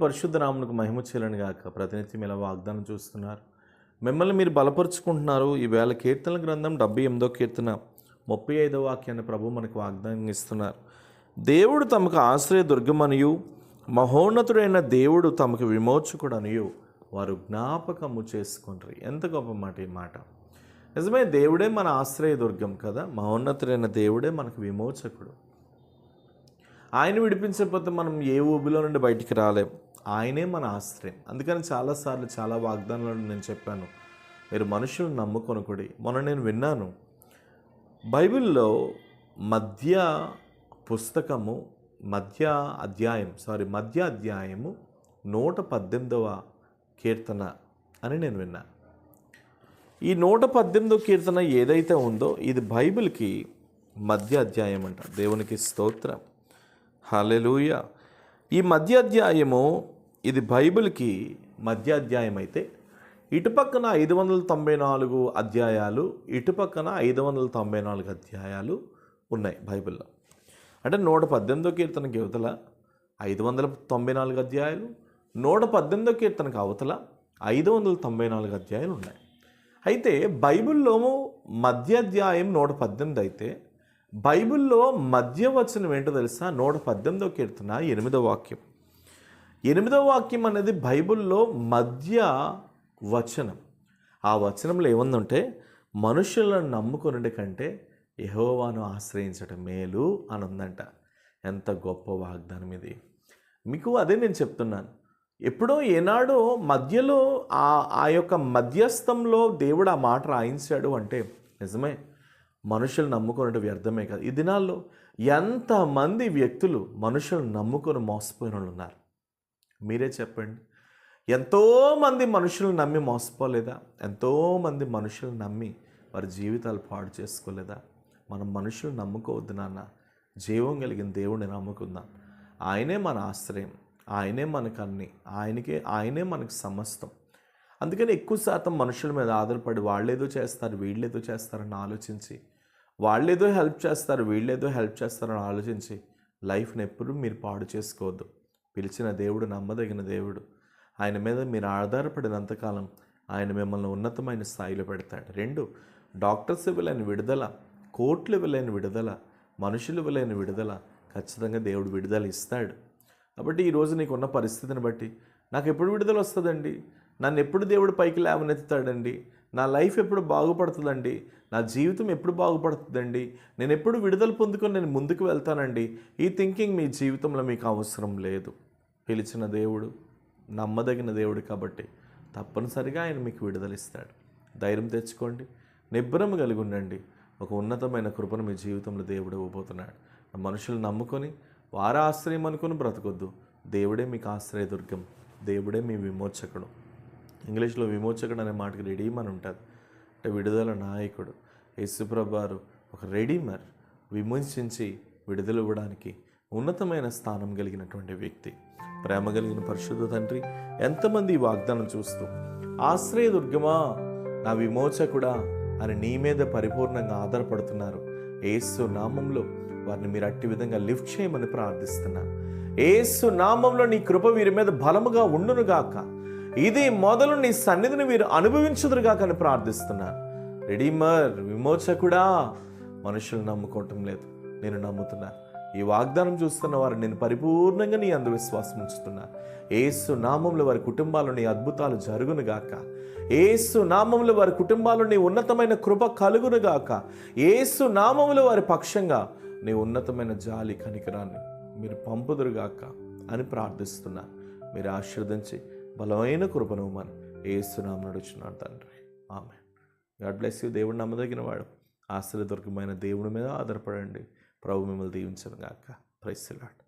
పరిశుద్ధ నామమునకు మహిమ చెల్లును గాక. ప్రతినిత్యం ఇలా వాగ్దానం చూస్తున్నారు, మిమ్మల్ని మీరు బలపరుచుకుంటున్నారు. ఈవేళ కీర్తనల గ్రంథం 78వ కీర్తన 35వ వాక్యాన్ని ప్రభు మనకు వాగ్దానం ఇస్తున్నారు. దేవుడు తమకు ఆశ్రయ దుర్గమనియు మహోన్నతుడైన దేవుడు తమకు విమోచకుడనియు వారు జ్ఞాపకము చేసుకుంటారు. ఎంత గొప్ప మాట ఈ మాట. నిజమే, దేవుడే మన ఆశ్రయ దుర్గం కదా. మహోన్నతుడైన దేవుడే మనకు విమోచకుడు. ఆయన విడిపించకపోతే మనం ఏ ఊబిలో నుండి బయటికి రాలేం. ఆయనే మన ఆశ్రయం. అందుకని చాలాసార్లు చాలా వాగ్దానాలను నేను చెప్పాను, మీరు మనుషులను నమ్ముకొనకుడి. మొన్న నేను విన్నాను, బైబిల్లో మధ్య అధ్యాయము 118వ కీర్తన అని నేను విన్నాను. ఈ 118వ కీర్తన ఏదైతే ఉందో ఇది బైబిల్కి మధ్య అధ్యాయం అంట. దేవునికి స్తోత్రం, హల్లెలూయా. ఈ మధ్య అధ్యాయము ఇది బైబిల్కి మధ్య అధ్యాయం అయితే ఇటుపక్కన 594 అధ్యాయాలు, ఇటుపక్కన 594 అధ్యాయాలు ఉన్నాయి బైబిల్లో. అంటే 118వ కీర్తనకి అవతల 594 అధ్యాయాలు, 118వ కీర్తనకి అవతల 594 అధ్యాయాలు ఉన్నాయి. అయితే బైబిల్లో మధ్య అధ్యాయం 118 అయితే బైబిల్లో మధ్య వచనం ఏంటో తెలుసా? 118వ కీర్తన 8వ వాక్యం. 8వ వాక్యం అనేది బైబిల్లో మధ్య వచనం. ఆ వచనంలో ఏముందంటే, మనుషులను నమ్ముకునే కంటే యెహోవాను ఆశ్రయించడం మేలు అని ఉందంట. ఎంత గొప్ప వాగ్దానం ఇది. మీకు అదే నేను చెప్తున్నాను. ఎప్పుడో ఏనాడో మధ్యలో ఆ యొక్క మధ్యస్థంలో దేవుడు ఆ మాట రాయించాడు అంటే నిజమే, మనుషులు నమ్ముకున్నట్టు వ్యర్థమే కాదు. ఈ దినాల్లో ఎంతమంది వ్యక్తులు మనుషులు నమ్ముకొని మోసపోయిన వాళ్ళు ఉన్నారు, మీరే చెప్పండి. ఎంతోమంది మనుషులు నమ్మి మోసపోలేదా? ఎంతోమంది మనుషులు నమ్మి వారి జీవితాలు పాడు చేసుకోలేదా? మనం మనుషులు నమ్ముకోవద్దు నాన్న, జీవం కలిగిన దేవుడిని నమ్ముకుందాం. ఆయనే మన ఆశ్రయం, ఆయనే మనకు అన్ని, ఆయనే మనకు సమస్తం. అందుకని ఎక్కువ శాతం మనుషుల మీద ఆధారపడి వాళ్ళేదో చేస్తారు వీళ్ళేదో చేస్తారని ఆలోచించి, వాళ్ళేదో హెల్ప్ చేస్తారు వీళ్ళేదో హెల్ప్ చేస్తారని ఆలోచించి లైఫ్ని ఎప్పుడు మీరు పాడు చేసుకోవద్దు. పిలిచిన దేవుడు నమ్మదగిన దేవుడు. ఆయన మీద మీరు ఆధారపడినంతకాలం ఆయన మిమ్మల్ని ఉన్నతమైన స్థాయిలో పెడతాడు. 2, డాక్టర్స్ ఇవ్వలేని విడుదల, కోర్టులు ఇవ్వలేని విడుదల, మనుషులు ఇవ్వలేని విడుదల ఖచ్చితంగా దేవుడు విడుదల ఇస్తాడు. కాబట్టి ఈరోజు నీకున్న పరిస్థితిని బట్టి నాకు ఎప్పుడు విడుదల వస్తుందండి, నన్ను ఎప్పుడు దేవుడు పైకి లేవనెత్తుతాడండి, నా లైఫ్ ఎప్పుడు బాగుపడుతుందండి, నా జీవితం ఎప్పుడు బాగుపడుతుందండి, నేను ఎప్పుడు విడుదల పొందుకొని నేను ముందుకు వెళ్తానండి, ఈ థింకింగ్ మీ జీవితంలో మీకు అవసరం లేదు. పిలిచిన దేవుడు నమ్మదగిన దేవుడు కాబట్టి తప్పనిసరిగా ఆయన మీకు విడుదలిస్తాడు. ధైర్యం తెచ్చుకోండి, నిబ్బరం కలిగి ఉండండి. ఒక ఉన్నతమైన కృపను మీ జీవితంలో దేవుడు ఇవ్వబోతున్నాడు. మనుషులు నమ్ముకొని వారి ఆశ్రయం అనుకుని బ్రతకొద్దు. దేవుడే మీకు ఆశ్రయదుర్గం, దేవుడే మీ విమోచకుడు. ఇంగ్లీష్లో విమోచకుడు అనే మాటకి రెడీమర్ ఉంటుంది, అంటే విడుదల నాయకుడు. యేసుప్రభువు వారు ఒక రెడీమర్, విమోచించి విడుదల ఇవ్వడానికి ఉన్నతమైన స్థానం కలిగినటువంటి వ్యక్తి. ప్రేమ కలిగిన పరిశుద్ధ తండ్రి, ఎంతమంది ఈ వాగ్దానం చూస్తూ ఆశ్రయదుర్గమా, నా విమోచకుడా అని నీ మీద పరిపూర్ణంగా ఆధారపడుతున్నారు. యేసు నామంలో వారిని మీరు అట్టి విధంగా లిఫ్ట్ చేయమని ప్రార్థిస్తున్నాను. యేసు నామంలో నీ కృప వీరి మీద బలముగా ఉండునుగాక. ఇది మొదలు నీ సన్నిధిని వీరు అనుభవించుదురుగాక అని ప్రార్థిస్తున్నాను. రెడీమర్, విమోచకుడా, మనుషులు నమ్ముకోవటం లేదు, నేను నమ్ముతున్నాను. ఈ వాగ్దానం చూస్తున్న వారు నేను పరిపూర్ణంగా నీ అందు విశ్వాసం ఉంచుతున్నా. యేసు నామంలో వారి కుటుంబాల్లో నీ అద్భుతాలు జరుగునుగాక. యేసు నామంలో వారి కుటుంబాల్లో నీ ఉన్నతమైన కృప కలుగునుగాక. యేసు నామంలో వారి పక్షంగా నీ ఉన్నతమైన జాలి కనికరాన్ని మీరు పంపుదురుగాక అని ప్రార్థిస్తున్నా. మీరు ఆశీర్వదించి బలమైన కృపను మనం యేసు నామమున అడుగుచున్నాను తండ్రి, ఆమేన్. God bless you. దేవుడు నమ్మదగిన వాడు, ఆశ్రయదుర్గమైన దేవుడి మీద ఆధారపడండి. ప్రభు మిమ్మల్ని దీవించును గాక. Praise the lord.